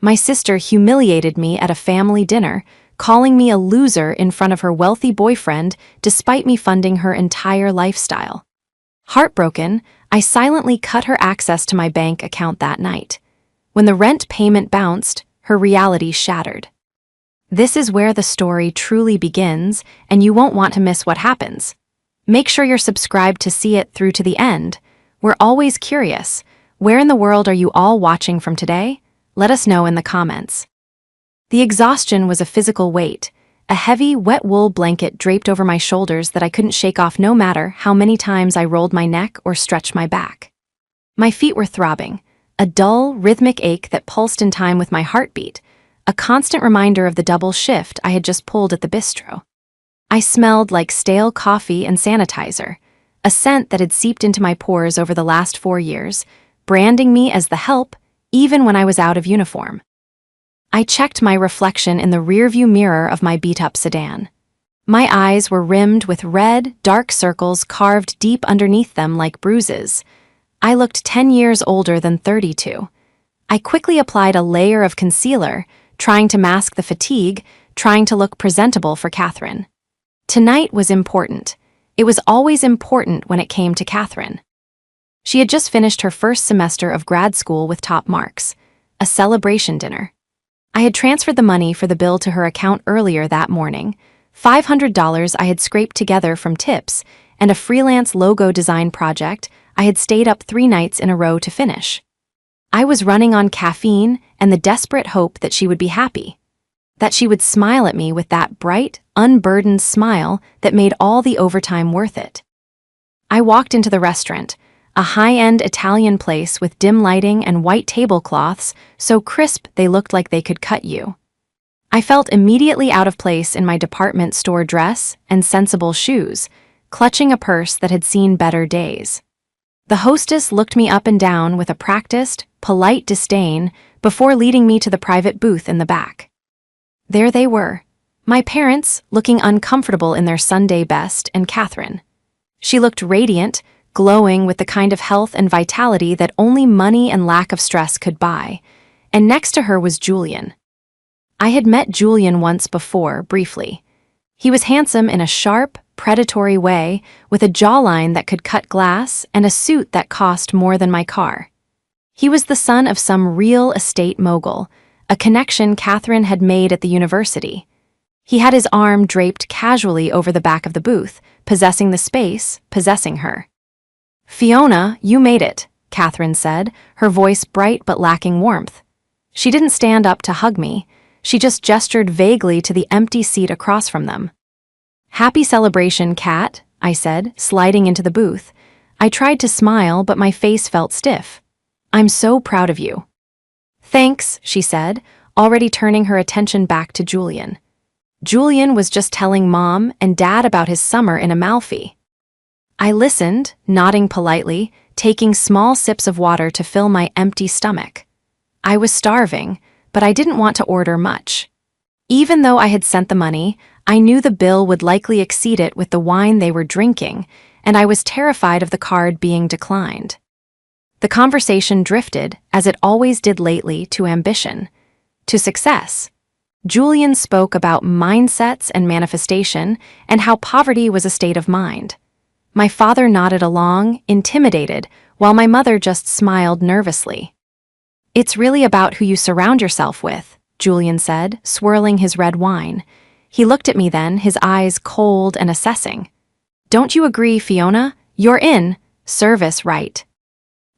My sister humiliated me at a family dinner, calling me a loser in front of her wealthy boyfriend despite me funding her entire lifestyle. Heartbroken, I silently cut her access to my bank account that night. When the rent payment bounced, her reality shattered. This is where the story truly begins, and you won't want to miss what happens. Make sure you're subscribed to see it through to the end. We're always curious. Where in the world are you all watching from today? Let us know in the comments. The exhaustion was a physical weight, a heavy, wet wool blanket draped over my shoulders that I couldn't shake off no matter how many times I rolled my neck or stretched my back. My feet were throbbing, a dull, rhythmic ache that pulsed in time with my heartbeat, a constant reminder of the double shift I had just pulled at the bistro. I smelled like stale coffee and sanitizer, a scent that had seeped into my pores over the last 4 years, branding me as the help even when I was out of uniform. I checked my reflection in the rearview mirror of my beat-up sedan. My eyes were rimmed with red, dark circles carved deep underneath them like bruises. I looked 10 years older than 32. I quickly applied a layer of concealer, trying to mask the fatigue, trying to look presentable for Catherine. Tonight was important. It was always important when it came to Catherine. She had just finished her first semester of grad school with top marks, a celebration dinner. I had transferred the money for the bill to her account earlier that morning, $500 I had scraped together from tips, and a freelance logo design project I had stayed up 3 nights in a row to finish. I was running on caffeine and the desperate hope that she would be happy, that she would smile at me with that bright, unburdened smile that made all the overtime worth it. I walked into the restaurant, a high-end Italian place with dim lighting and white tablecloths so crisp they looked like they could cut you. I felt immediately out of place in my department store dress and sensible shoes, clutching a purse that had seen better days. The hostess looked me up and down with a practiced, polite disdain before leading me to the private booth in the back. There they were, my parents looking uncomfortable in their Sunday best, and Catherine. She looked radiant, glowing with the kind of health and vitality that only money and lack of stress could buy, and next to her was Julian. I had met Julian once before, briefly. He was handsome in a sharp, predatory way, with a jawline that could cut glass and a suit that cost more than my car. He was the son of some real estate mogul, a connection Catherine had made at the university. He had his arm draped casually over the back of the booth, possessing the space, possessing her. "Fiona, you made it," Catherine said, her voice bright but lacking warmth. She didn't stand up to hug me. She just gestured vaguely to the empty seat across from them. "Happy celebration, Cat," I said, sliding into the booth. I tried to smile, but my face felt stiff. "I'm so proud of you." "Thanks," she said, already turning her attention back to Julian. Julian was just telling Mom and Dad about his summer in Amalfi. I listened, nodding politely, taking small sips of water to fill my empty stomach. I was starving, but I didn't want to order much. Even though I had sent the money, I knew the bill would likely exceed it with the wine they were drinking, and I was terrified of the card being declined. The conversation drifted, as it always did lately, to ambition, to success. Julian spoke about mindsets and manifestation and how poverty was a state of mind. My father nodded along, intimidated, while my mother just smiled nervously. "It's really about who you surround yourself with," Julian said, swirling his red wine. He looked at me then, his eyes cold and assessing. "Don't you agree, Fiona? You're in service, right?"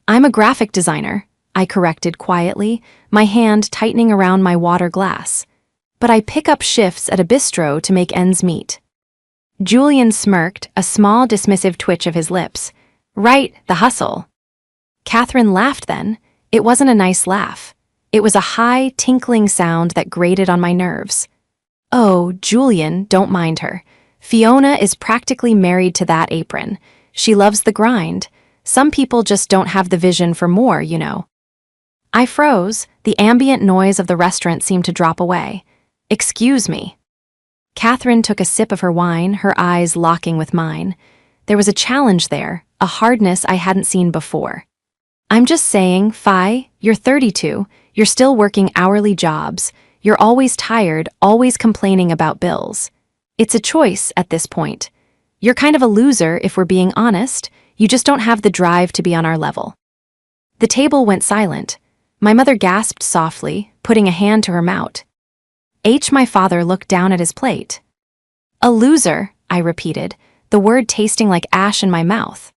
"I'm a graphic designer," I corrected quietly, my hand tightening around my water glass. "But I pick up shifts at a bistro to make ends meet." Julian smirked, a small dismissive twitch of his lips. "Right, the hustle." Catherine laughed then. It wasn't a nice laugh. It was a high, tinkling sound that grated on my nerves. "Oh, Julian, don't mind her. Fiona is practically married to that apron. She loves the grind. Some people just don't have the vision for more, you know." I froze. The ambient noise of the restaurant seemed to drop away. "Excuse me." Catherine took a sip of her wine, her eyes locking with mine. There was a challenge there, a hardness I hadn't seen before. "I'm just saying, Fi, you're 32, You're still working hourly jobs. You're always tired, always complaining about bills. It's a choice at this point. You're kind of a loser if we're being honest. You just don't have the drive to be on our level." The table went silent. My mother gasped softly, putting a hand to her mouth. My father looked down at his plate. "A loser," I repeated, the word tasting like ash in my mouth.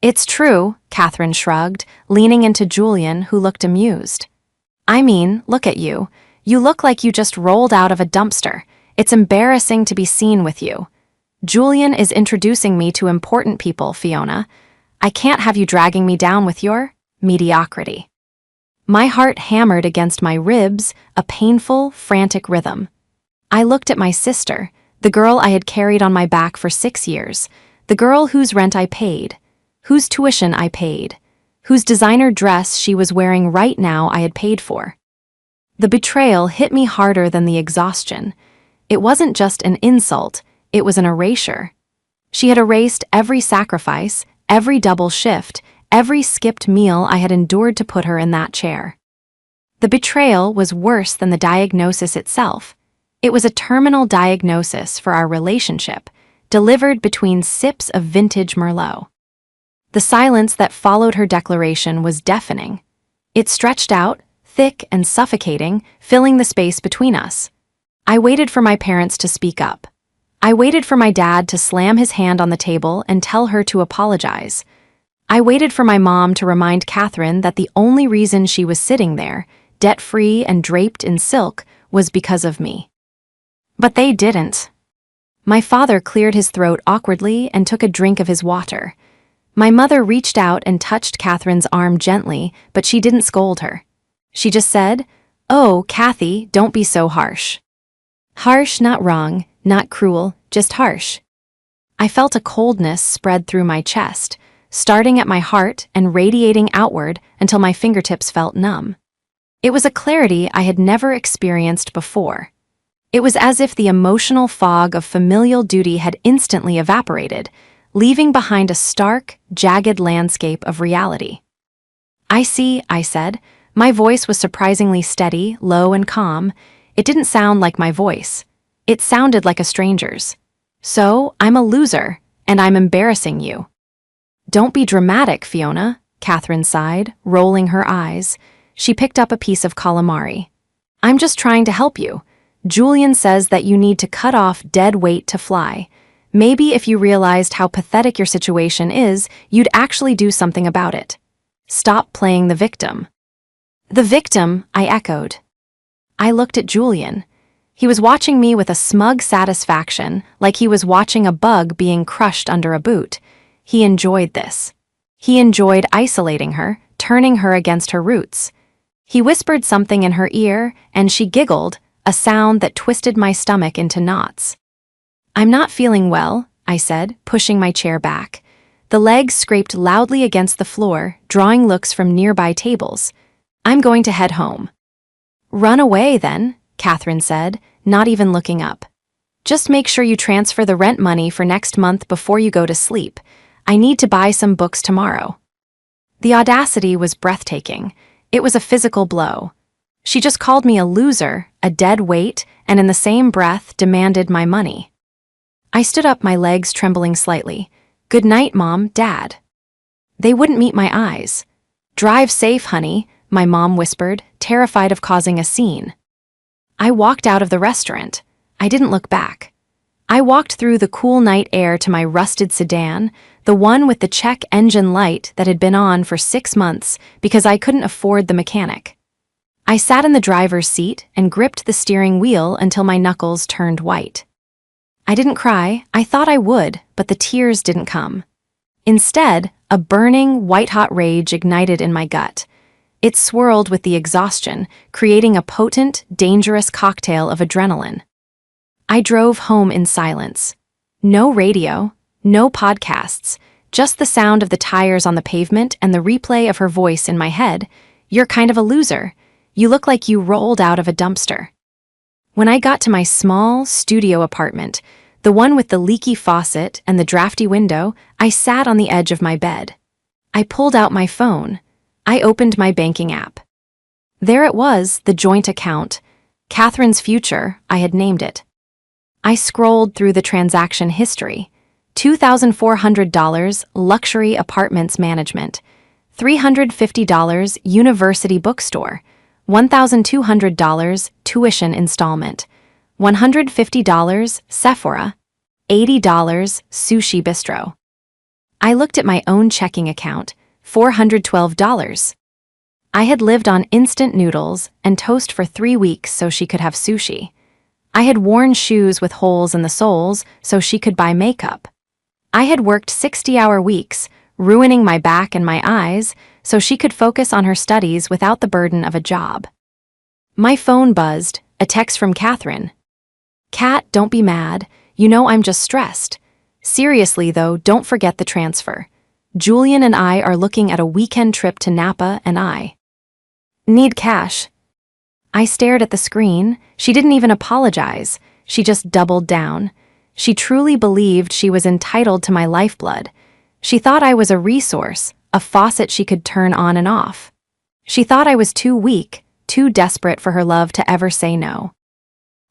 "It's true," Catherine shrugged, leaning into Julian, who looked amused. "I mean, look at you. You look like you just rolled out of a dumpster. It's embarrassing to be seen with you. Julian is introducing me to important people, Fiona. I can't have you dragging me down with your mediocrity." My heart hammered against my ribs, a painful, frantic rhythm. I looked at my sister, the girl I had carried on my back for 6 years, the girl whose rent I paid, whose tuition I paid, whose designer dress she was wearing right now I had paid for. The betrayal hit me harder than the exhaustion. It wasn't just an insult, it was an erasure. She had erased every sacrifice, every double shift, every skipped meal I had endured to put her in that chair. The betrayal was worse than the diagnosis itself. It was a terminal diagnosis for our relationship, delivered between sips of vintage Merlot. The silence that followed her declaration was deafening. It stretched out, thick and suffocating, filling the space between us. I waited for my parents to speak up. I waited for my dad to slam his hand on the table and tell her to apologize. I waited for my mom to remind Catherine that the only reason she was sitting there, debt-free and draped in silk, was because of me. But they didn't. My father cleared his throat awkwardly and took a drink of his water. My mother reached out and touched Catherine's arm gently, but she didn't scold her. She just said, "Oh, Kathy, don't be so harsh." Harsh, not wrong, not cruel, just harsh. I felt a coldness spread through my chest, starting at my heart and radiating outward until my fingertips felt numb. It was a clarity I had never experienced before. It was as if the emotional fog of familial duty had instantly evaporated, leaving behind a stark, jagged landscape of reality. "I see," I said. My voice was surprisingly steady, low and calm. It didn't sound like my voice. It sounded like a stranger's. "So, I'm a loser, and I'm embarrassing you." "Don't be dramatic, Fiona," Catherine sighed, rolling her eyes. She picked up a piece of calamari. "I'm just trying to help you. Julian says that you need to cut off dead weight to fly. Maybe if you realized how pathetic your situation is, you'd actually do something about it. Stop playing the victim." "The victim," I echoed. I looked at Julian. He was watching me with a smug satisfaction, like he was watching a bug being crushed under a boot. He enjoyed this. He enjoyed isolating her, turning her against her roots. He whispered something in her ear, and she giggled, a sound that twisted my stomach into knots. "I'm not feeling well," I said, pushing my chair back. The legs scraped loudly against the floor, drawing looks from nearby tables. "I'm going to head home." "Run away, then," Catherine said, not even looking up. "Just make sure you transfer the rent money for next month before you go to sleep. I need to buy some books tomorrow." The audacity was breathtaking. It was a physical blow. She just called me a loser, a dead weight, and in the same breath demanded my money. I stood up, my legs trembling slightly. "Good night, Mom, Dad." They wouldn't meet my eyes. "Drive safe, honey," my mom whispered, terrified of causing a scene. I walked out of the restaurant. I didn't look back. I walked through the cool night air to my rusted sedan, the one with the check engine light that had been on for 6 months because I couldn't afford the mechanic. I sat in the driver's seat and gripped the steering wheel until my knuckles turned white. I didn't cry. I thought I would, but the tears didn't come. Instead, a burning, white-hot rage ignited in my gut. It swirled with the exhaustion, creating a potent, dangerous cocktail of adrenaline. I drove home in silence. No radio, no podcasts, just the sound of the tires on the pavement and the replay of her voice in my head. "You're kind of a loser. You look like you rolled out of a dumpster." When I got to my small studio apartment, the one with the leaky faucet and the drafty window, I sat on the edge of my bed. I pulled out my phone. I opened my banking app. There it was, the joint account. Catherine's Future, I had named it. I scrolled through the transaction history. $2,400 luxury apartments management, $350 university bookstore, $1,200 tuition installment, $150 Sephora, $80 sushi bistro. I looked at my own checking account, $412. I had lived on instant noodles and toast for 3 weeks so she could have sushi. I had worn shoes with holes in the soles so she could buy makeup. I had worked 60-hour weeks, ruining my back and my eyes so she could focus on her studies without the burden of a job. My phone buzzed, a text from Catherine. "Kat, don't be mad. You know I'm just stressed. Seriously though, don't forget the transfer. Julian and I are looking at a weekend trip to Napa and I need cash." I stared at the screen. She didn't even apologize. She just doubled down. She truly believed she was entitled to my lifeblood. She thought I was a resource, a faucet she could turn on and off. She thought I was too weak, too desperate for her love to ever say no.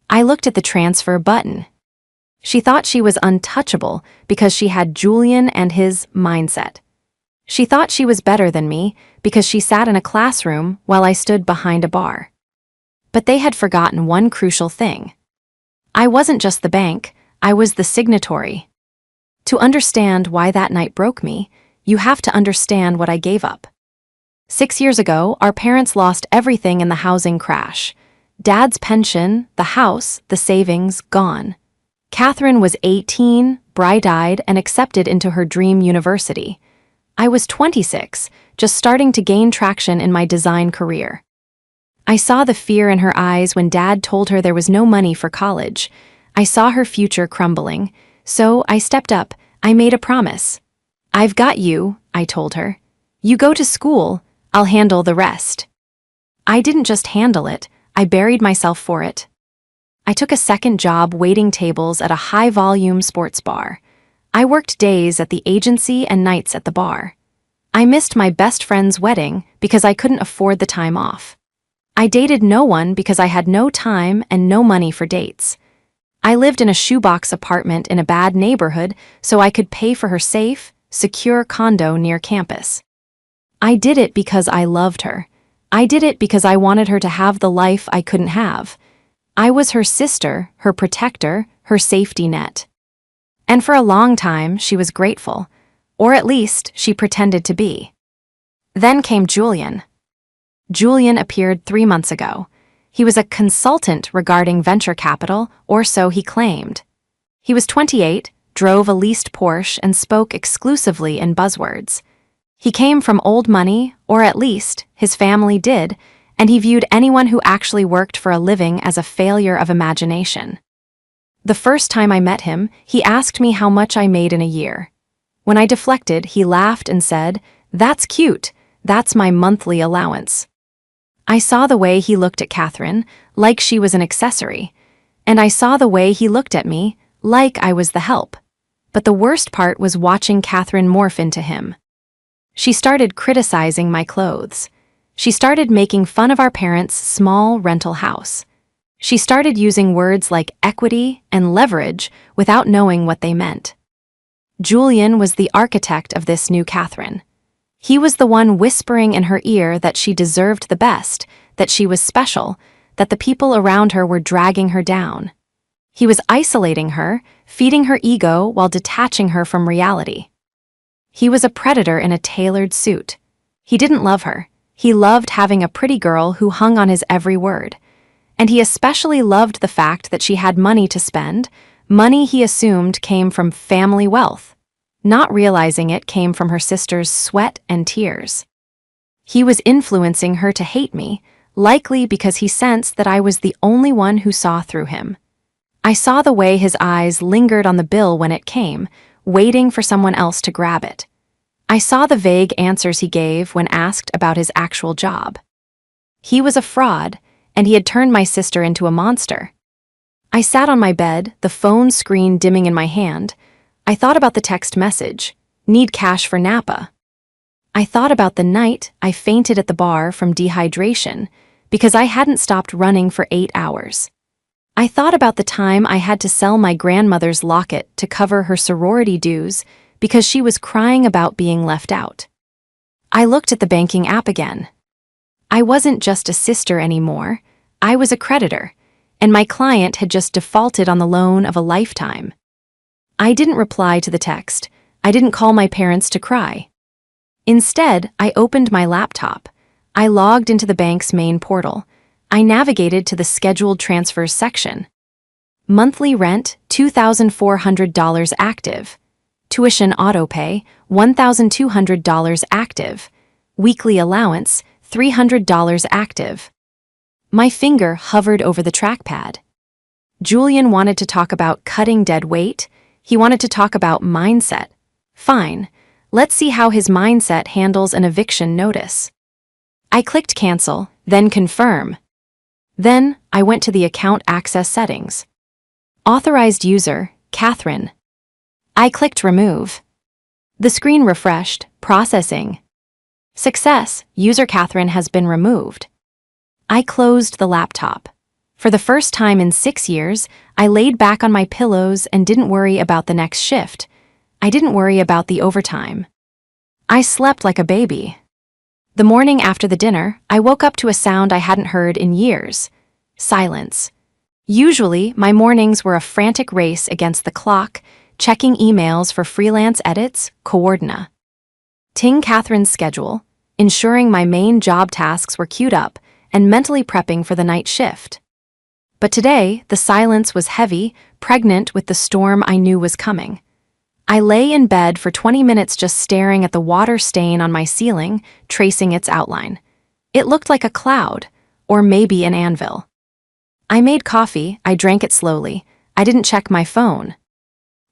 I looked at the transfer button. She thought she was untouchable because she had Julian and his mindset. She thought she was better than me because she sat in a classroom while I stood behind a bar. But they had forgotten one crucial thing. I wasn't just the bank, I was the signatory. To understand why that night broke me, you have to understand what I gave up. 6 years ago, our parents lost everything in the housing crash. Dad's pension, the house, the savings, gone. Catherine was 18, bright-eyed, and accepted into her dream university. I was 26, just starting to gain traction in my design career. I saw the fear in her eyes when Dad told her there was no money for college. I saw her future crumbling. So I stepped up. I made a promise. "I've got you," I told her. "You go to school, I'll handle the rest." I didn't just handle it, I buried myself for it. I took a second job waiting tables at a high-volume sports bar. I worked days at the agency and nights at the bar. I missed my best friend's wedding because I couldn't afford the time off. I dated no one because I had no time and no money for dates. I lived in a shoebox apartment in a bad neighborhood so I could pay for her safe, secure condo near campus. I did it because I loved her. I did it because I wanted her to have the life I couldn't have. I was her sister, her protector, her safety net. And for a long time, she was grateful. Or at least, she pretended to be. Then came Julian. Julian appeared 3 months ago. He was a consultant regarding venture capital, or so he claimed. He was 28, drove a leased Porsche, and spoke exclusively in buzzwords. He came from old money, or at least, his family did, and he viewed anyone who actually worked for a living as a failure of imagination. The first time I met him, he asked me how much I made in a year. When I deflected, he laughed and said, "That's cute, that's my monthly allowance." I saw the way he looked at Catherine, like she was an accessory, and I saw the way he looked at me, like I was the help. But the worst part was watching Catherine morph into him. She started criticizing my clothes. She started making fun of our parents' small rental house. She started using words like equity and leverage without knowing what they meant. Julian was the architect of this new Catherine. He was the one whispering in her ear that she deserved the best, that she was special, that the people around her were dragging her down. He was isolating her, feeding her ego while detaching her from reality. He was a predator in a tailored suit. He didn't love her. He loved having a pretty girl who hung on his every word. And he especially loved the fact that she had money to spend, money he assumed came from family wealth, not realizing it came from her sister's sweat and tears. He was influencing her to hate me, likely because he sensed that I was the only one who saw through him. I saw the way his eyes lingered on the bill when it came, waiting for someone else to grab it. I saw the vague answers he gave when asked about his actual job. He was a fraud, and he had turned my sister into a monster. I sat on my bed, the phone screen dimming in my hand. I thought about the text message, "Need cash for Napa." I thought about the night I fainted at the bar from dehydration, because I hadn't stopped running for 8 hours. I thought about the time I had to sell my grandmother's locket to cover her sorority dues because she was crying about being left out. I looked at the banking app again. I wasn't just a sister anymore, I was a creditor, and my client had just defaulted on the loan of a lifetime. I didn't reply to the text. I didn't call my parents to cry. Instead, I opened my laptop. I logged into the bank's main portal. I navigated to the scheduled transfers section. Monthly rent, $2,400 active. Tuition autopay, $1,200 active. Weekly allowance, $300 active. My finger hovered over the trackpad. Julian wanted to talk about cutting dead weight. He wanted to talk about mindset. Fine, let's see how his mindset handles an eviction notice. I clicked cancel, then confirm. Then, I went to the account access settings. Authorized user, Catherine. I clicked remove. The screen refreshed, processing. Success, user Catherine has been removed. I closed the laptop. For the first time in 6 years, I laid back on my pillows and didn't worry about the next shift. I didn't worry about the overtime. I slept like a baby. The morning after the dinner, I woke up to a sound I hadn't heard in years. Silence. Usually, my mornings were a frantic race against the clock, checking emails for freelance edits, coordinate. Ting Catherine's schedule, ensuring my main job tasks were queued up, and mentally prepping for the night shift. But today, the silence was heavy, pregnant with the storm I knew was coming. I lay in bed for 20 minutes just staring at the water stain on my ceiling, tracing its outline. It looked like a cloud, or maybe an anvil. I made coffee, I drank it slowly. I didn't check my phone.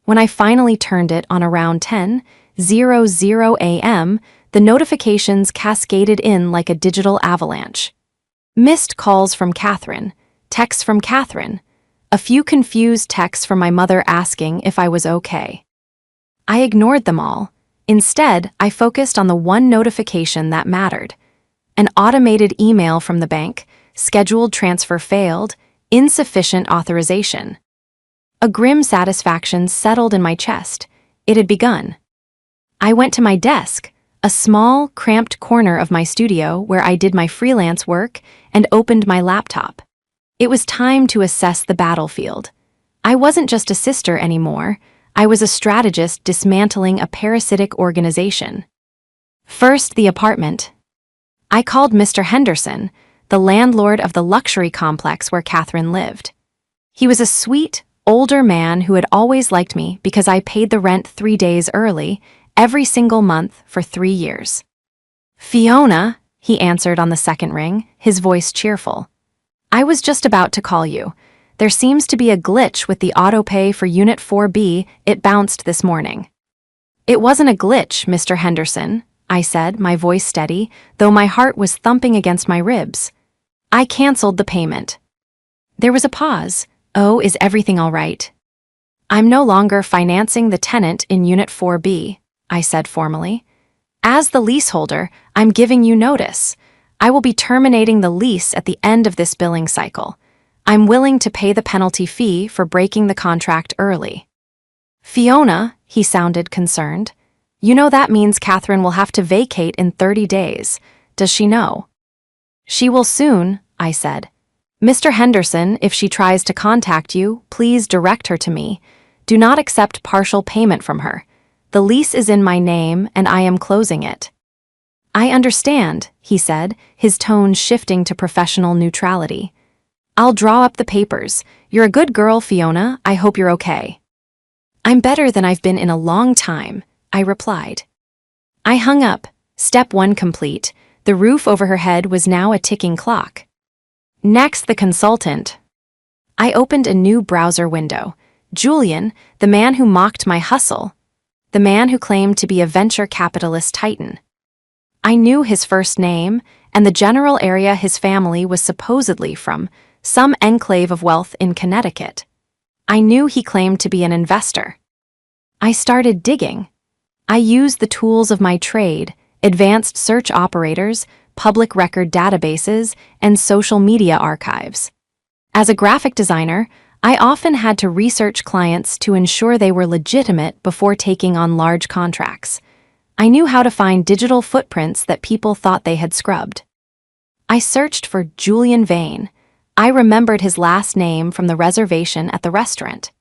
When I finally turned it on around 10:00 a.m., the notifications cascaded in like a digital avalanche. Missed calls from Catherine, texts from Catherine, a few confused texts from my mother asking if I was okay. I ignored them all. Instead, I focused on the one notification that mattered. An automated email from the bank, scheduled transfer failed, insufficient authorization. A grim satisfaction settled in my chest. It had begun. I went to my desk, a small, cramped corner of my studio where I did my freelance work, and opened my laptop. It was time to assess the battlefield. I wasn't just a sister anymore. I was a strategist dismantling a parasitic organization. First, the apartment. I called Mr. Henderson, the landlord of the luxury complex where Catherine lived. He was a sweet, older man who had always liked me because I paid the rent 3 days early, every single month for 3 years. Fiona, he answered on the second ring, his voice cheerful. I was just about to call you. There seems to be a glitch with the autopay for Unit 4B, it bounced this morning. It wasn't a glitch, Mr. Henderson, I said, my voice steady, though my heart was thumping against my ribs. I canceled the payment. There was a pause. Oh, is everything all right? I'm no longer financing the tenant in Unit 4B, I said formally. As the leaseholder, I'm giving you notice. I will be terminating the lease at the end of this billing cycle. I'm willing to pay the penalty fee for breaking the contract early. Fiona, he sounded concerned. You know that means Catherine will have to vacate in 30 days. Does she know? She will soon, I said. Mr. Henderson, if she tries to contact you, please direct her to me. Do not accept partial payment from her. The lease is in my name and I am closing it. I understand, he said, his tone shifting to professional neutrality. I'll draw up the papers. You're a good girl, Fiona. I hope you're okay. I'm better than I've been in a long time, I replied. I hung up. Step 1 complete. The roof over her head was now a ticking clock. Next, the consultant. I opened a new browser window. Julian, the man who mocked my hustle. The man who claimed to be a venture capitalist titan. I knew his first name and the general area his family was supposedly from, some enclave of wealth in Connecticut. I knew he claimed to be an investor. I started digging. I used the tools of my trade, advanced search operators, public record databases, and social media archives. As a graphic designer, I often had to research clients to ensure they were legitimate before taking on large contracts. I knew how to find digital footprints that people thought they had scrubbed. I searched for Julian Vane. I remembered his last name from the reservation at the restaurant.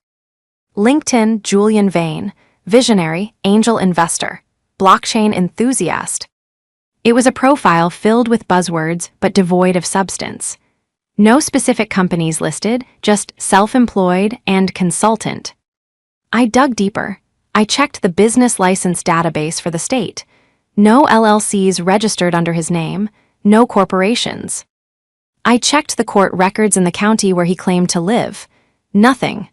LinkedIn, Julian Vane, visionary, angel investor, blockchain enthusiast. It was a profile filled with buzzwords but devoid of substance. No specific companies listed, just self-employed and consultant. I dug deeper. I checked the business license database for the state. No LLCs registered under his name, no corporations. I checked the court records in the county where he claimed to live. Nothing.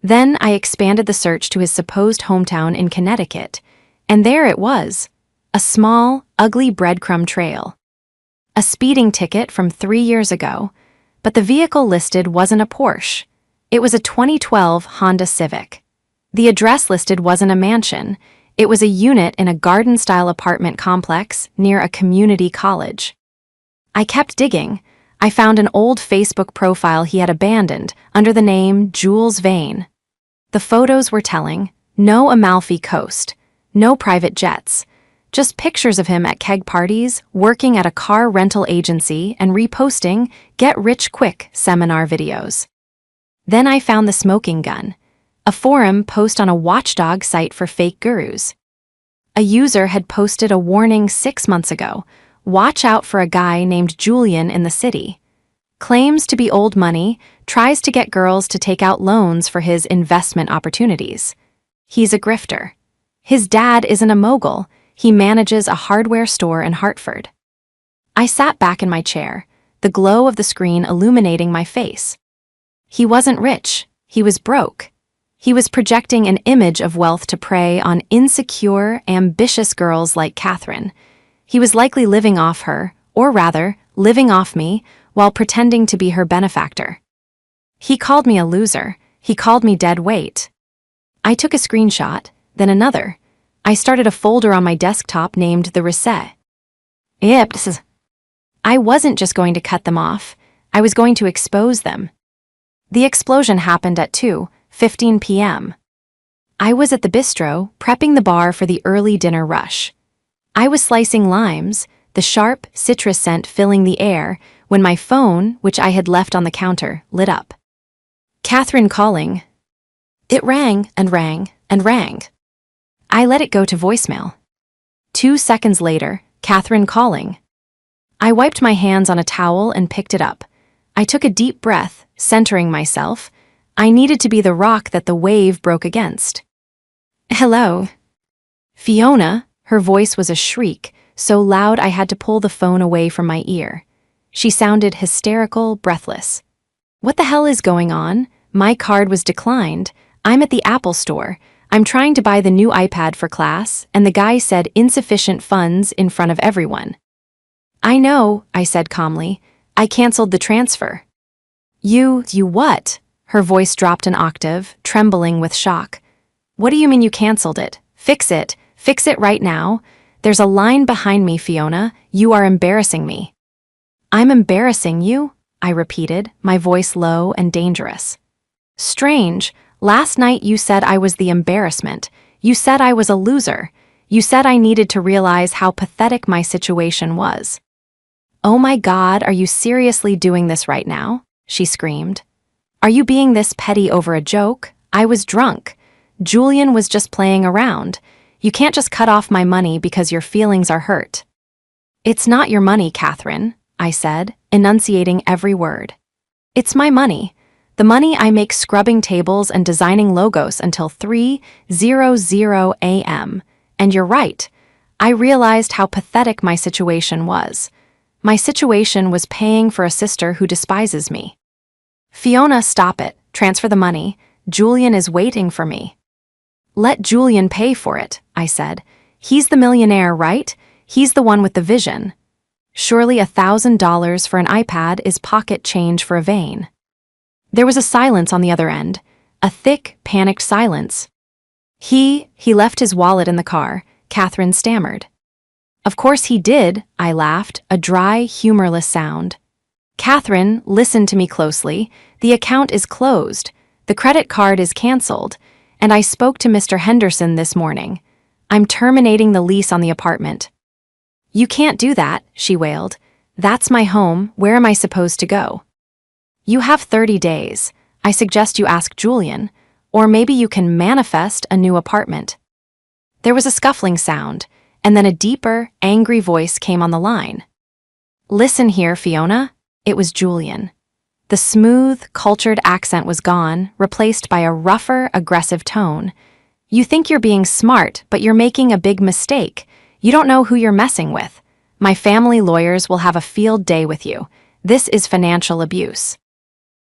Then I expanded the search to his supposed hometown in Connecticut, and there it was, a small, ugly breadcrumb trail. A speeding ticket from 3 years ago, but the vehicle listed wasn't a Porsche. It was a 2012 Honda Civic. The address listed wasn't a mansion. It was a unit in a garden-style apartment complex near a community college. I kept digging. I found an old Facebook profile he had abandoned under the name Jules Vane. The photos were telling: no Amalfi Coast, no private jets, just pictures of him at keg parties, working at a car rental agency, and reposting get-rich-quick seminar videos. Then I found the smoking gun, a forum post on a watchdog site for fake gurus. A user had posted a warning 6 months ago: watch out for a guy named Julian in the city. Claims to be old money, tries to get girls to take out loans for his investment opportunities. He's a grifter. His dad isn't a mogul. He manages a hardware store in Hartford. I sat back in my chair, the glow of the screen illuminating my face. He wasn't rich. He was broke. He was projecting an image of wealth to prey on insecure, ambitious girls like Catherine. He was likely living off her, or rather, living off me, while pretending to be her benefactor. He called me a loser. He called me dead weight. I took a screenshot, then another. I started a folder on my desktop named The Reset. I wasn't just going to cut them off. I was going to expose them. The explosion happened at 2:15 p.m. I was at the bistro, prepping the bar for the early dinner rush. I was slicing limes, the sharp citrus scent filling the air, when my phone, which I had left on the counter, lit up. Catherine calling. It rang and rang and rang. I let it go to voicemail. 2 seconds later, Catherine calling. I wiped my hands on a towel and picked it up. I took a deep breath, centering myself. I needed to be the rock that the wave broke against. Hello. Fiona, her voice was a shriek, so loud I had to pull the phone away from my ear. She sounded hysterical, breathless. What the hell is going on? My card was declined. I'm at the Apple store. I'm trying to buy the new iPad for class, and the guy said insufficient funds in front of everyone. I know, I said calmly. I canceled the transfer. You what? Her voice dropped an octave, trembling with shock. What do you mean you canceled it? Fix it. Fix it right now. There's a line behind me, Fiona. You are embarrassing me. I'm embarrassing you? I repeated, my voice low and dangerous. Strange. Last night you said I was the embarrassment. You said I was a loser. You said I needed to realize how pathetic my situation was. Oh my God, are you seriously doing this right now? She screamed. Are you being this petty over a joke? I was drunk. Julian was just playing around. You can't just cut off my money because your feelings are hurt. It's not your money, Catherine, I said, enunciating every word. It's my money. The money I make scrubbing tables and designing logos until 3:00 a.m. And you're right. I realized how pathetic my situation was. My situation was paying for a sister who despises me. Fiona, stop it. Transfer the money. Julian is waiting for me. Let Julian pay for it, I said. He's the millionaire, right? He's the one with the vision. Surely $1,000 for an iPad is pocket change for a Vane. There was a silence on the other end, a thick, panicked silence. He left his wallet in the car, Catherine stammered. Of course he did, I laughed, a dry, humorless sound. Catherine, listen to me closely. The account is closed. The credit card is canceled. And I spoke to Mr. Henderson this morning. I'm terminating the lease on the apartment. You can't do that, she wailed. That's my home. Where am I supposed to go? You have 30 days. I suggest you ask Julian, or maybe you can manifest a new apartment. There was a scuffling sound, and then a deeper, angry voice came on the line. Listen here, Fiona. It was Julian. The smooth, cultured accent was gone, replaced by a rougher, aggressive tone. You think you're being smart, but you're making a big mistake. You don't know who you're messing with. My family lawyers will have a field day with you. This is financial abuse.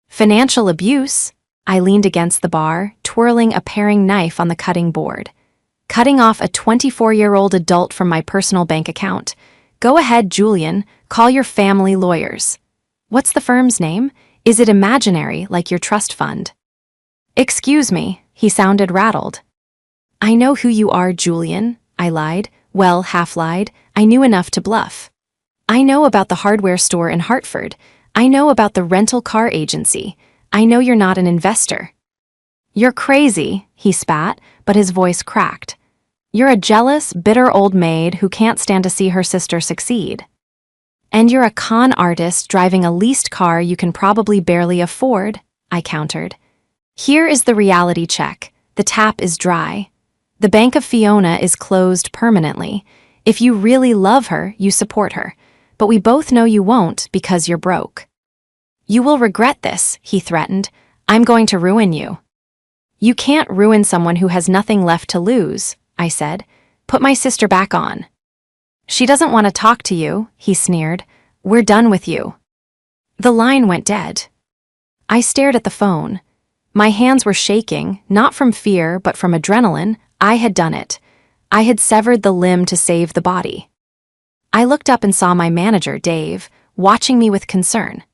Financial abuse? I leaned against the bar, twirling a paring knife on the cutting board. Cutting off a 24-year-old adult from my personal bank account. Go ahead, Julian. Call your family lawyers. What's the firm's name? Is it imaginary, like your trust fund? Excuse me, he sounded rattled. I know who you are, Julian, I lied. Well, half-lied. I knew enough to bluff. I know about the hardware store in Hartford. I know about the rental car agency. I know you're not an investor. You're crazy, he spat, but his voice cracked. You're a jealous, bitter old maid who can't stand to see her sister succeed. And you're a con artist driving a leased car you can probably barely afford, I countered. Here is the reality check. The tap is dry. The Bank of Fiona is closed permanently. If you really love her, you support her. But we both know you won't because you're broke. You will regret this, he threatened. I'm going to ruin you. You can't ruin someone who has nothing left to lose, I said. Put my sister back on. She doesn't want to talk to you, he sneered. We're done with you. The line went dead. I stared at the phone. My hands were shaking, not from fear, but from adrenaline. I had done it. I had severed the limb to save the body. I looked up and saw my manager, Dave, watching me with concern.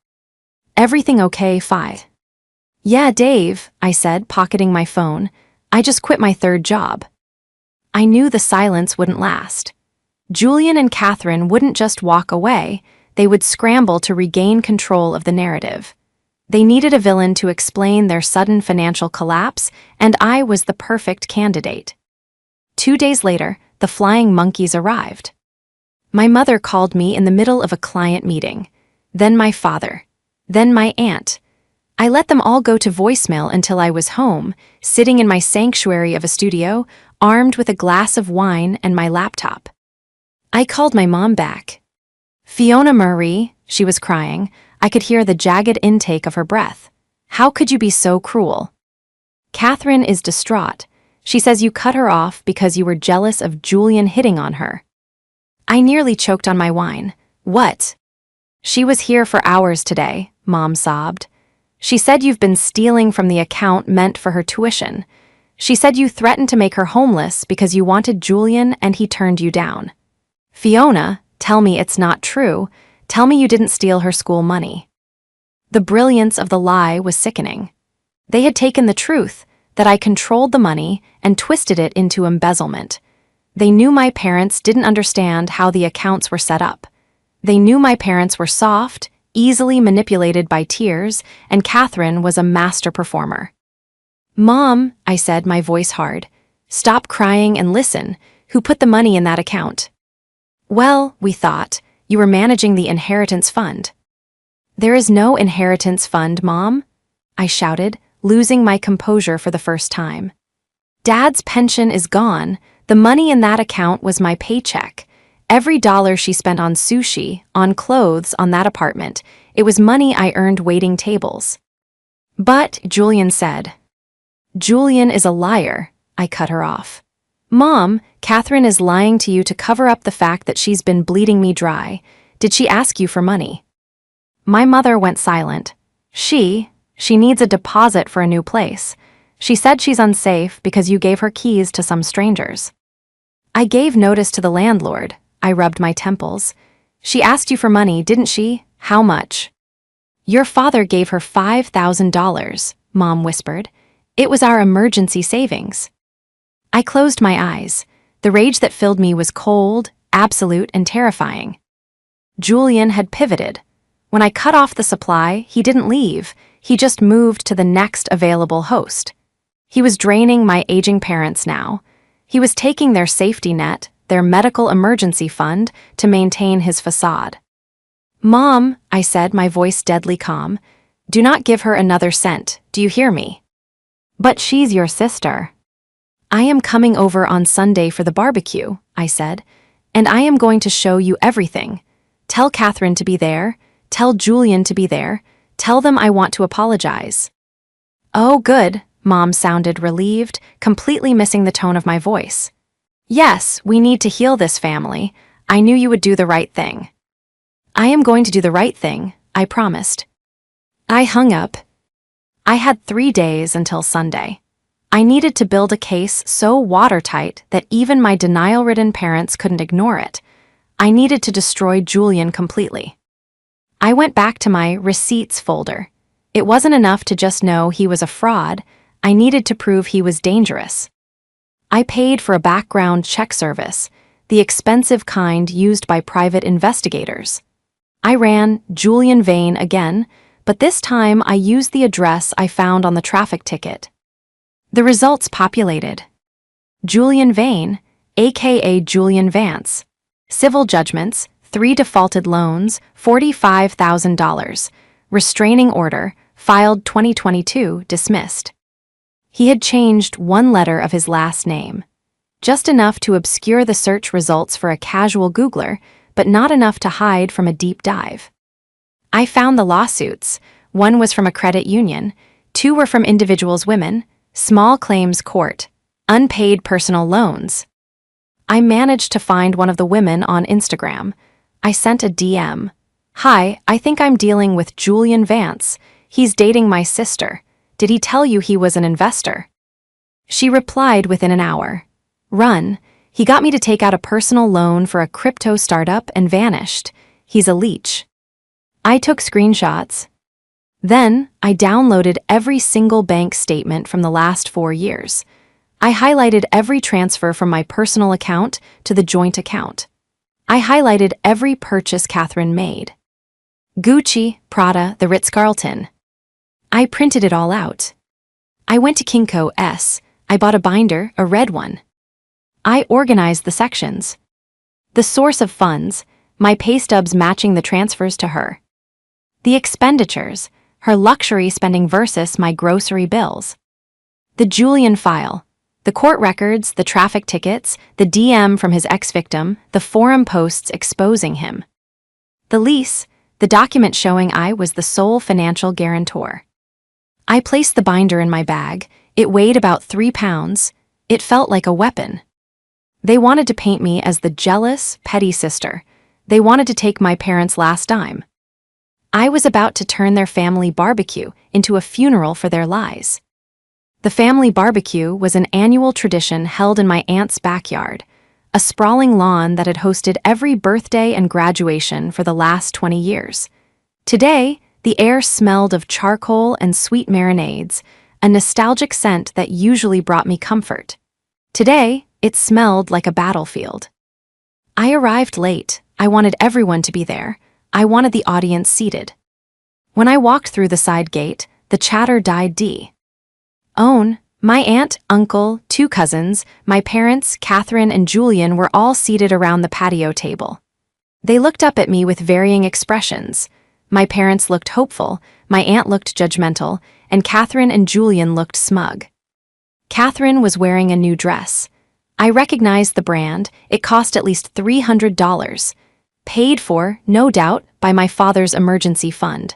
Everything okay, Fi? Yeah, Dave, I said, pocketing my phone. I just quit my third job. I knew the silence wouldn't last. Julian and Catherine wouldn't just walk away, they would scramble to regain control of the narrative. They needed a villain to explain their sudden financial collapse, and I was the perfect candidate. 2 days later, the flying monkeys arrived. My mother called me in the middle of a client meeting. Then my father. Then my aunt. I let them all go to voicemail until I was home, sitting in my sanctuary of a studio, armed with a glass of wine and my laptop. I called my mom back. Fiona Marie, she was crying. I could hear the jagged intake of her breath. How could you be so cruel? Catherine is distraught. She says you cut her off because you were jealous of Julian hitting on her. I nearly choked on my wine. What? She was here for hours today, Mom sobbed. She said you've been stealing from the account meant for her tuition. She said you threatened to make her homeless because you wanted Julian and he turned you down. Fiona, tell me it's not true. Tell me you didn't steal her school money. The brilliance of the lie was sickening. They had taken the truth, that I controlled the money, and twisted it into embezzlement. They knew my parents didn't understand how the accounts were set up. They knew my parents were soft, easily manipulated by tears, and Catherine was a master performer. Mom, I said, my voice hard, stop crying and listen. Who put the money in that account? Well, we thought, you were managing the inheritance fund. There is no inheritance fund, Mom, I shouted, losing my composure for the first time. Dad's pension is gone. The money in that account was my paycheck. Every dollar she spent on sushi, on clothes, on that apartment, it was money I earned waiting tables. But, Julian said. Julian is a liar, I cut her off. Mom, Catherine is lying to you to cover up the fact that she's been bleeding me dry. Did she ask you for money? My mother went silent. She needs a deposit for a new place. She said she's unsafe because you gave her keys to some strangers. I gave notice to the landlord. I rubbed my temples. She asked you for money, didn't she? How much? Your father gave her $5,000, Mom whispered. It was our emergency savings. I closed my eyes. The rage that filled me was cold, absolute and terrifying. Julian had pivoted. When I cut off the supply, he didn't leave, he just moved to the next available host. He was draining my aging parents now. He was taking their safety net, their medical emergency fund, to maintain his facade. "Mom," I said, my voice deadly calm, "do not give her another cent, do you hear me?" "But she's your sister." "I am coming over on Sunday for the barbecue," I said, "and I am going to show you everything. Tell Catherine to be there, tell Julian to be there, tell them I want to apologize." "Oh, good," Mom sounded relieved, completely missing the tone of my voice. "Yes, we need to heal this family. I knew you would do the right thing." "I am going to do the right thing," I promised. I hung up. I had 3 days until Sunday. I needed to build a case so watertight that even my denial-ridden parents couldn't ignore it. I needed to destroy Julian completely. I went back to my receipts folder. It wasn't enough to just know he was a fraud. I needed to prove he was dangerous. I paid for a background check service, the expensive kind used by private investigators. I ran Julian Vane again, but this time I used the address I found on the traffic ticket. The results populated. Julian Vane, aka Julian Vance. Civil judgments, 3 defaulted loans, $45,000. Restraining order, filed 2022, dismissed. He had changed 1 letter of his last name. Just enough to obscure the search results for a casual Googler, but not enough to hide from a deep dive. I found the lawsuits. 1 was from a credit union, 2 were from individuals women, small claims court, unpaid personal loans. I managed to find one of the women on Instagram. I sent a DM. "Hi, I think I'm dealing with Julian Vance. He's dating my sister. Did he tell you he was an investor?" She replied within an hour. "Run. He got me to take out a personal loan for a crypto startup and vanished. He's a leech." I took screenshots. Then, I downloaded every single bank statement from the last 4 years. I highlighted every transfer from my personal account to the joint account. I highlighted every purchase Catherine made. Gucci, Prada, the Ritz-Carlton. I printed it all out. I went to Kinko S. I bought a binder, a red one. I organized the sections. The source of funds, my pay stubs matching the transfers to her. The expenditures, her luxury spending versus my grocery bills. The Julian file, the court records, the traffic tickets, the DM from his ex-victim, the forum posts exposing him. The lease, the document showing I was the sole financial guarantor. I placed the binder in my bag. It weighed about 3 pounds. It felt like a weapon. They wanted to paint me as the jealous, petty sister. They wanted to take my parents' last dime. I was about to turn their family barbecue into a funeral for their lies. The family barbecue was an annual tradition held in my aunt's backyard, a sprawling lawn that had hosted every birthday and graduation for the last 20 years. Today, the air smelled of charcoal and sweet marinades, a nostalgic scent that usually brought me comfort. Today, it smelled like a battlefield. I arrived late. I wanted everyone to be there. I wanted the audience seated. When I walked through the side gate, the chatter died d. Own, my aunt, uncle, 2 cousins, my parents, Catherine and Julian were all seated around the patio table. They looked up at me with varying expressions. My parents looked hopeful, my aunt looked judgmental, and Catherine and Julian looked smug. Catherine was wearing a new dress. I recognized the brand. It cost at least $300. Paid for, no doubt, by my father's emergency fund.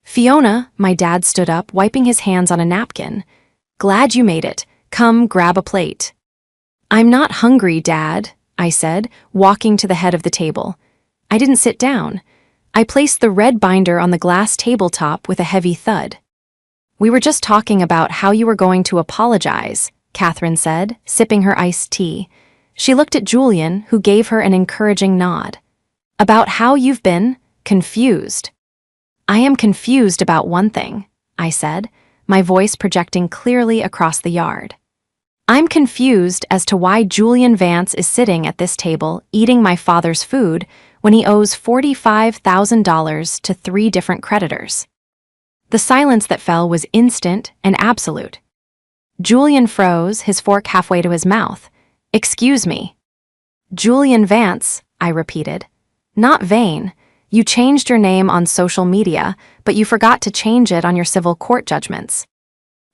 Fiona, my dad stood up, wiping his hands on a napkin. "Glad you made it. Come, grab a plate." "I'm not hungry, Dad," I said, walking to the head of the table. I didn't sit down. I placed the red binder on the glass tabletop with a heavy thud. "We were just talking about how you were going to apologize," Catherine said, sipping her iced tea. She looked at Julian, who gave her an encouraging nod. "About how you've been confused." "I am confused about one thing," I said, my voice projecting clearly across the yard. I'm confused as to why Julian Vance is sitting at this table eating my father's food when he owes $45,000 to 3 different creditors. The silence that fell was instant and absolute. Julian froze, his fork halfway to his mouth. "Excuse me." "Julian Vance," I repeated. "Not Vane. You changed your name on social media, but you forgot to change it on your civil court judgments."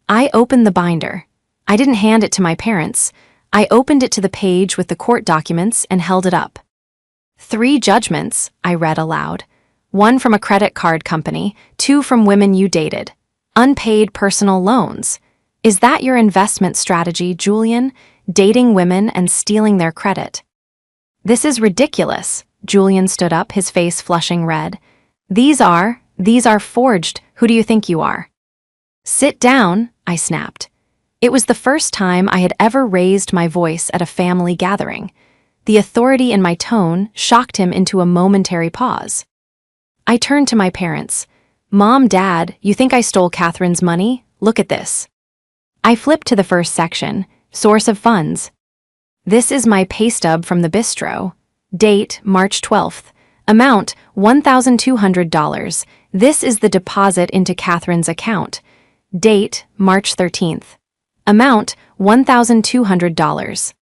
I opened the binder. I didn't hand it to my parents. I opened it to the page with the court documents and held it up. "3 judgments," I read aloud. "1 from a credit card company, 2 from women you dated. Unpaid personal loans. Is that your investment strategy, Julian? Dating women and stealing their credit?" "This is ridiculous." Julian stood up, his face flushing red. These are forged. Who do you think you are?" "Sit down," I snapped. It was the first time I had ever raised my voice at a family gathering. The authority in my tone shocked him into a momentary pause. I turned to my parents. "Mom, Dad, you think I stole Catherine's money? Look at this." I flipped to the first section, source of funds. "This is my pay stub from the bistro. Date, March 12th. Amount, $1,200. This is the deposit into Catherine's account. Date, March 13th. Amount, $1,200.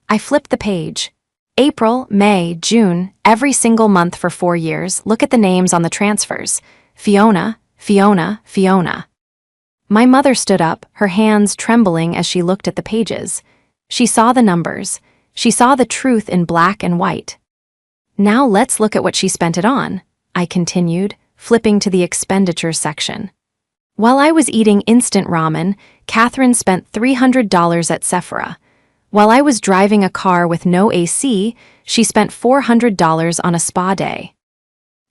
I flipped the page. April, May, June, every single month for 4 years. Look at the names on the transfers. Fiona, Fiona, Fiona. My mother stood up, her hands trembling as she looked at the pages. She saw the numbers. She saw the truth in black and white. "Now let's look at what she spent it on," I continued, flipping to the expenditures section. While I was eating instant ramen, Catherine spent $300 at Sephora. While I was driving a car with no AC, she spent $400 on a spa day.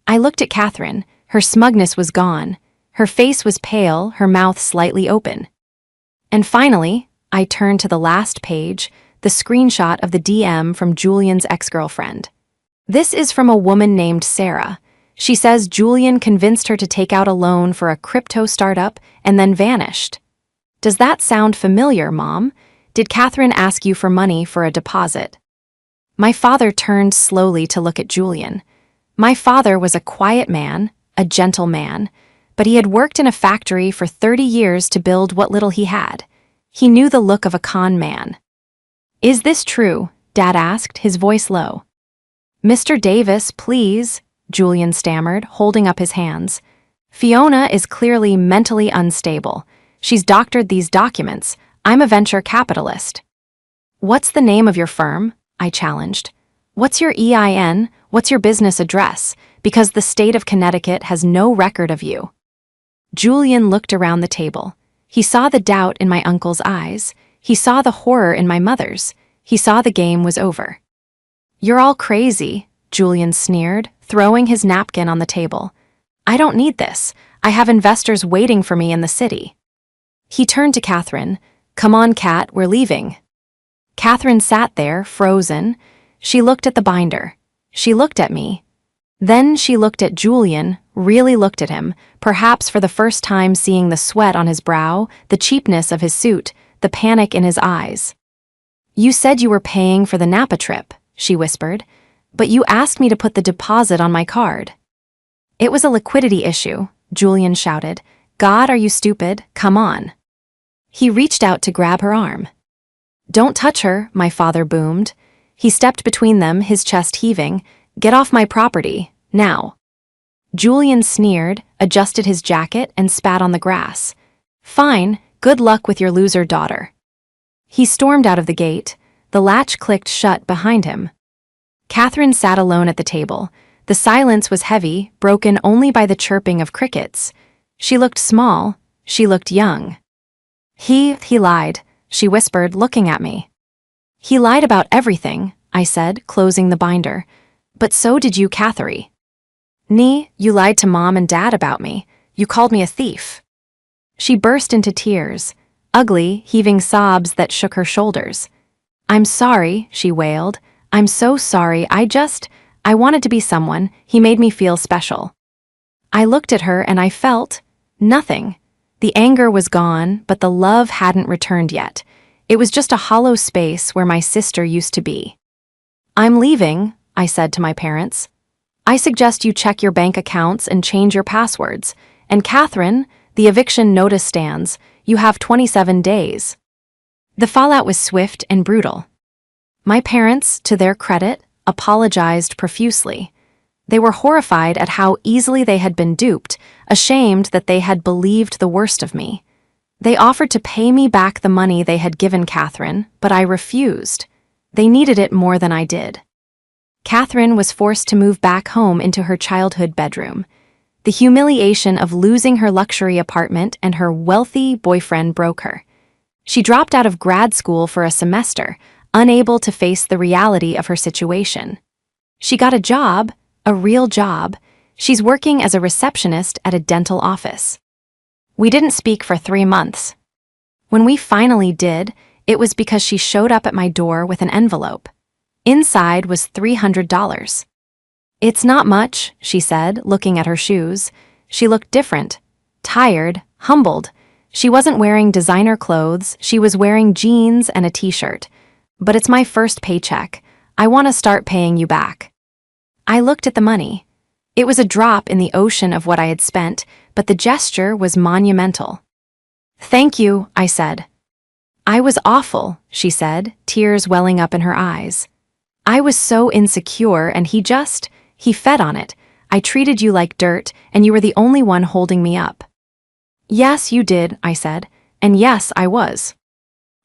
I looked at Catherine. Her smugness was gone. Her face was pale, her mouth slightly open. And finally, I turned to the last page, the screenshot of the DM from Julian's ex-girlfriend. This is from a woman named Sarah. She says Julian convinced her to take out a loan for a crypto startup and then vanished. Does that sound familiar, Mom? Did Catherine ask you for money for a deposit? My father turned slowly to look at Julian. My father was a quiet man, a gentle man, but he had worked in a factory for 30 years to build what little he had. He knew the look of a con man. "Is this true?" Dad asked, his voice low. "Mr. Davis, please," Julian stammered, holding up his hands. "Fiona is clearly mentally unstable. She's doctored these documents. I'm a venture capitalist." "What's the name of your firm?" I challenged. "What's your EIN? What's your business address? Because the state of Connecticut has no record of you." Julian looked around the table. He saw the doubt in my uncle's eyes. He saw the horror in my mother's. He saw the game was over. "You're all crazy," Julian sneered, throwing his napkin on the table. "I don't need this. I have investors waiting for me in the city." He turned to Catherine. "Come on, Kat, we're leaving." Catherine sat there, frozen. She looked at the binder. She looked at me. Then she looked at Julian, really looked at him, perhaps for the first time seeing the sweat on his brow, the cheapness of his suit, the panic in his eyes. "You said you were paying for the Napa trip," she whispered, "but you asked me to put the deposit on my card." "It was a liquidity issue," Julian shouted. "God, are you stupid? Come on." He reached out to grab her arm. "Don't touch her," my father boomed. He stepped between them, his chest heaving. "Get off my property, now." Julian sneered, adjusted his jacket, and spat on the grass. "Fine, good luck with your loser daughter." He stormed out of the gate. The latch clicked shut behind him. Catherine sat alone at the table. The silence was heavy, broken only by the chirping of crickets. She looked small. She looked young. He lied," she whispered, looking at me. "He lied about everything," I said, closing the binder. "But so did you, Catherine. You lied to Mom and Dad about me. You called me a thief." She burst into tears, ugly, heaving sobs that shook her shoulders. "I'm sorry," she wailed. "I'm so sorry. I wanted to be someone. He made me feel special." I looked at her and I felt nothing. The anger was gone, but the love hadn't returned yet. It was just a hollow space where my sister used to be. "I'm leaving," I said to my parents. "I suggest you check your bank accounts and change your passwords. And Catherine, the eviction notice stands. You have 27 days." The fallout was swift and brutal. My parents, to their credit, apologized profusely. They were horrified at how easily they had been duped, ashamed that they had believed the worst of me. They offered to pay me back the money they had given Catherine, but I refused. They needed it more than I did. Catherine was forced to move back home into her childhood bedroom. The humiliation of losing her luxury apartment and her wealthy boyfriend broke her. She dropped out of grad school for a semester, unable to face the reality of her situation. She got a job, a real job. She's working as a receptionist at a dental office. We didn't speak for 3 months. When we finally did, it was because she showed up at my door with an envelope. Inside was $300. "It's not much," she said, looking at her shoes. She looked different, tired, humbled. She wasn't wearing designer clothes, she was wearing jeans and a t-shirt. "But it's my first paycheck. I want to start paying you back." I looked at the money. It was a drop in the ocean of what I had spent, but the gesture was monumental. "Thank you," I said. "I was awful," she said, tears welling up in her eyes. "I was so insecure and he fed on it. I treated you like dirt and you were the only one holding me up." "Yes, you did," I said, "and yes, I was."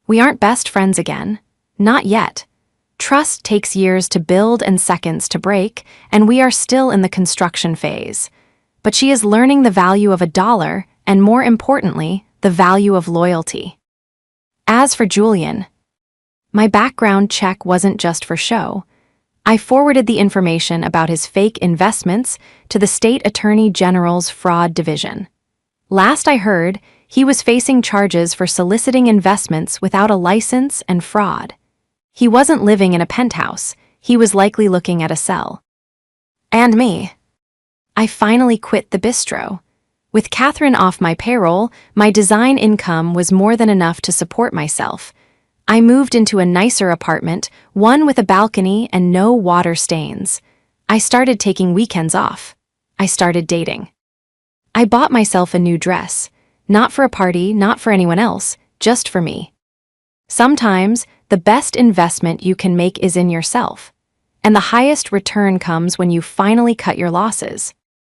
We aren't best friends again. Not yet. Trust takes years to build and seconds to break, and we are still in the construction phase. But she is learning the value of $1, and more importantly, the value of loyalty. As for Julian, my background check wasn't just for show. I forwarded the information about his fake investments to the State Attorney General's Fraud Division. Last I heard, he was facing charges for soliciting investments without a license and fraud. He wasn't living in a penthouse, he was likely looking at a cell. And me. I finally quit the bistro. With Catherine off my payroll, my design income was more than enough to support myself. I moved into a nicer apartment, one with a balcony and no water stains. I started taking weekends off. I started dating. I bought myself a new dress. Not for a party, not for anyone else, just for me. Sometimes, the best investment you can make is in yourself. And the highest return comes when you finally cut your losses.